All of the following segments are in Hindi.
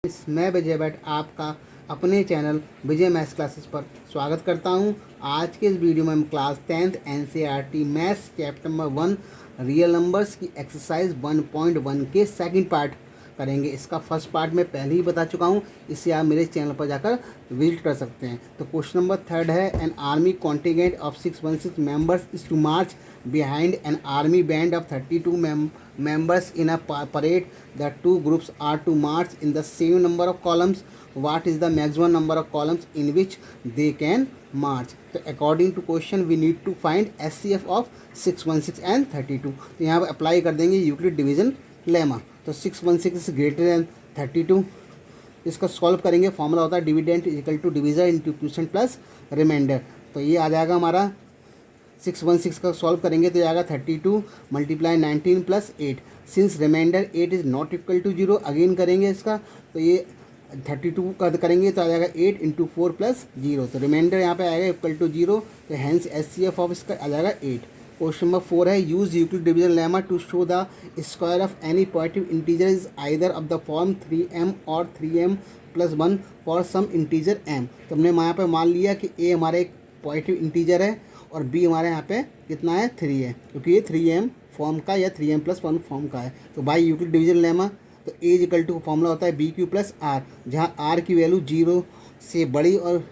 मैं विजय भट्ट आपका अपने चैनल विजय मैथ्स क्लासेस पर स्वागत करता हूं। आज के इस वीडियो में हम class 10th NCERT maths chapter number 1 real numbers की एक्सरसाइज 1.1 के सेकंड पार्ट करेंगे। इसका फर्स्ट पार्ट मैं पहले ही बता चुका हूं, इसे आप मेरे चैनल पर जाकर विजिट कर सकते हैं। तो क्वेश्चन नंबर 3 है, an army contingent of 616 members is to march behind an army band of 32 members in a parade. The two groups are to march in the same number of columns. What is the maximum number of columns in which they can march? तो according to question we need to find SCF of 616 and 32. तो यहाँ पर अप्लाई कर देंगे यूक्लिड डिवीजन लेमा। तो 616 इज ग्रेटर देन 32, इसका सॉल्व करेंगे। फॉर्मूला होता है dividend equal to divisor into quotient plus remainder. तो ये आ जाएगा हमारा 616 का सॉल्व करेंगे तो आएगा 32 multiply 19 plus 8। Since remainder 8 is not equal to 0, again करेंगे इसका। तो ये 32 का करेंगे तो आ जाएगा 8 इंटू 4 प्लस 0। तो रिमाइंडर यहाँ पे आएगा इक्वल टू 0। तो हैंस SCF ऑफ इसका आ जाएगा 8। क्वेश्चन नंबर 4 है, use Euclid division lemma to show the square of any positive integer is either of the form 3m और 3m plus 1 for some integer m। तो हमने यहाँ पे मान लिया कि a हमारा एक पॉजिटिव इंटीजर है और b हमारे यहाँ पे कितना है 3 है, क्योंकि ये 3m फॉर्म का या 3m प्लस 1 फॉर्म का है। तो बाई यूक्लिड डिवीजन लेमा तो a इक्वल टू फॉर्मूला होता है BQ प्लस R, जहाँ R की वैल्यू 0 से बड़ी और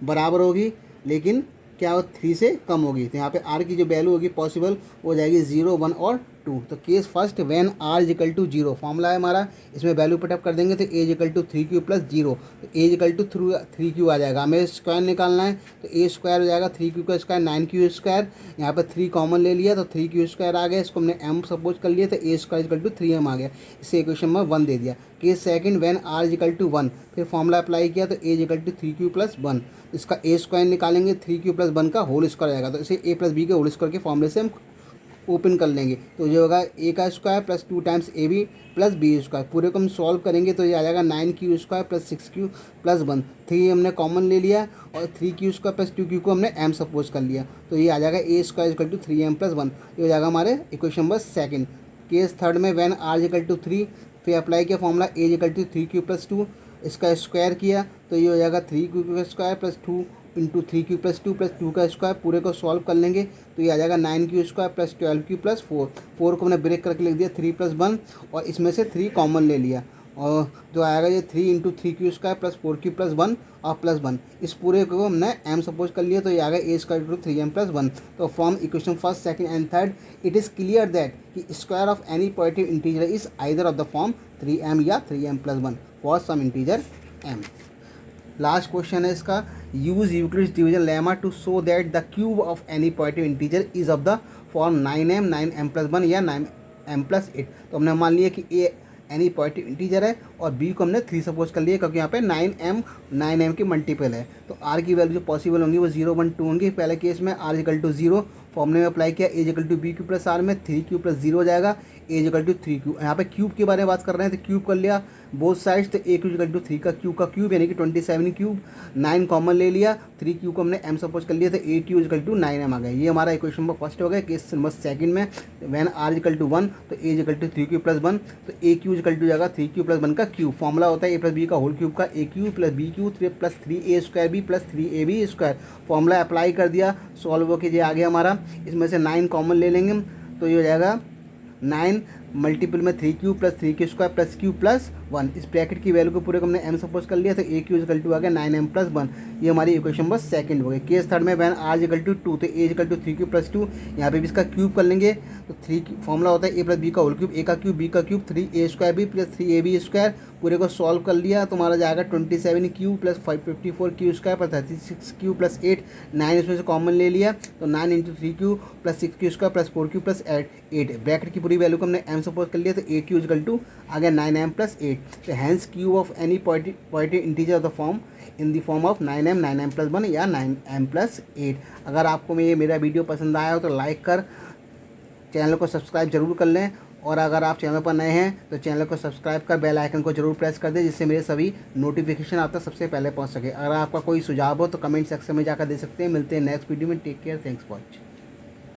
बराबर होगी, लेकिन क्या हो 3 से कम होगी। तो यहाँ पे R की जो वैल्यू होगी पॉसिबल हो जाएगी 0, 1 और 2। तो case first when R is equal to 0 formula है हमारा, इसमें वैल्यू पुटअप कर देंगे तो A is equal to 3Q plus 0। तो A is equal to 3Q आ जाएगा। हमें स्क्वायर निकालना है तो A स्क्वायर हो जाएगा 3Q का स्क्वायर 9Q स्क्वायर। यहाँ पर 3 कॉमन ले लिया तो 3Q स्क्वायर आ गया, इसको हमने M सपोज कर लिया तो A square equal to 3M आ गया। इससे इक्वेशन नंबर 1 दे दिया। Case second when R is equal to 1, फिर फॉर्मूला अप्लाई किया तो A is equal to 3Q plus 1। इसका A स्क्वायर निकालेंगे 3Q प्लस 1 का होल स्क्वायर आएगा। तो इसे A प्लस B के होल स्क्वायर के फॉर्मूले से हम ओपन कर लेंगे। तो जो होगा A का square plus 2 times AB plus B square, पूरे को हम सॉल्व करेंगे तो ये आ जाएगा 9Q square plus 6Q plus 1। 3 हमने कॉमन ले लिया और 3Q स्क्वायर प्लस 2Q को हमने M सपोज कर लिया। तो ये आ जाएगा A square equal to 3M plus 1। ये हो जाएगा हमारे equation number second. Case third में व्हेन R इक्वल टू 3, फिर अप्लाई किया formula A equal to 3Q plus 2, इसका स्क्वायर किया तो ये हो जाएगा 3Q का square plus 2 into 3Q plus 2 plus 2 का स्क्वायर, पूरे को सॉल्व कर लेंगे तो ये आ जाएगा 9Q square plus 12Q plus 4। 4 को हमने ब्रेक करके लिख दिया 3 प्लस 1 और इसमें से 3 कॉमन ले लिया और जो आएगा ये 3 into 3Q square plus 4Q plus 1 और प्लस 1। इस पूरे को हमने M सपोज कर लिया तो ये आएगा A square to 3M plus 1। तो from equation first second and third it is clear that कि square of any positive integer is either of the form 3M या 3M plus 1 for some integer M। Last question है इसका, use Euclid division lemma to show that the cube of any positive integer is of the form 9M 9M plus 1 या 9M प्लस 8। तो हमने मान लिया कि A एनी पॉजिटिव इंटीजर है और B को हमने 3 सपोज कर लिया, क्योंकि यहाँ पे 9M की मल्टीपल है। तो R की वैल्यू जो पॉसिबल होंगी वो 0, 1, 2 होंगी। पहले केस में R इक्वल टू 0 फॉर्मूले में अप्लाई किया, A equal to BQ plus R में 3Q प्लस 0 हो जाएगा, A इक्वल टू 3Q। यहाँ पे क्यूब के बारे में बात कर रहे हैं तो क्यूब कर लिया बोथ साइड्स, तो A इक्वल टू 3 का क्यूब यानी कि 27 क्यूब। 9 कॉमन ले लिया, 3Q को हमने M सपोज कर लिया तो 8Q इक्वल टू 9M आ गया। ये हमारा इक्वेशन नंबर फर्स्ट हो गया। केस नंबर सेकंड में व्हेन R इक्वल टू 1 तो A equal to 3Q plus 1, तो AQ इक्वल टू जाएगा 3Q प्लस 1 का क्यूब। फॉर्मूला होता है A प्लस B का होल क्यूब का, AQ plus BQ plus 3A square B plus 3AB square. Formula apply कर दिया, सॉल्व हो के आ गया हमारा। इसमें से 9 कॉमन ले लेंगे तो ये हो जाएगा 9 मल्टीपल में 3Q plus 3Q square plus Q plus 1। इस ब्रैकेट की वैल्यू को पूरे को हमने M सपोज कर लिया तो AQ इक्वल टू आ गया 9M प्लस 1। ये हमारी इक्वेशन नंबर सेकंड हो गई। केस थर्ड में वैन R इक्वल टू 2 तो A equal to 3Q plus 2, यहाँ पे भी इसका क्यूब कर लेंगे तो 3 फॉर्मूला होता है A प्लस B का होल क्यूब, A का क्यूब B का cube 3A square B plus 3AB square. पूरे को सॉल्व कर लिया तो हमारा जाएगा 27Q plus 554Q square plus 36Q plus 8। 9 इसमें से कॉमन ले लिया तो 9 into 3Q plus 6Q square plus 4Q plus 8। Bracket की पूरी वैल्यू को हमने M सपोज कर लिया तो AQ इक्वल टू आ गया 9M प्लस 8। तो hence cube of any positive integer of the form in the form of 9M 9M plus 1 या 9M प्लस 8। अगर आपको मेरा वीडियो पसंद आया हो तो लाइक कर चैनल को सब्सक्राइब जरूर कर लें, और अगर आप चैनल पर नए हैं तो चैनल को सब्सक्राइब कर बेल आइकन को जरूर प्रेस कर दें, जिससे मेरे सभी नोटिफिकेशन आप तक सबसे पहले पहुंच सके। अगर आपका कोई सुझाव हो तो कमेंट सेक्शन में जाकर दे सकते हैं। मिलते हैं नेक्स्ट वीडियो में। Take care, thanks for watching.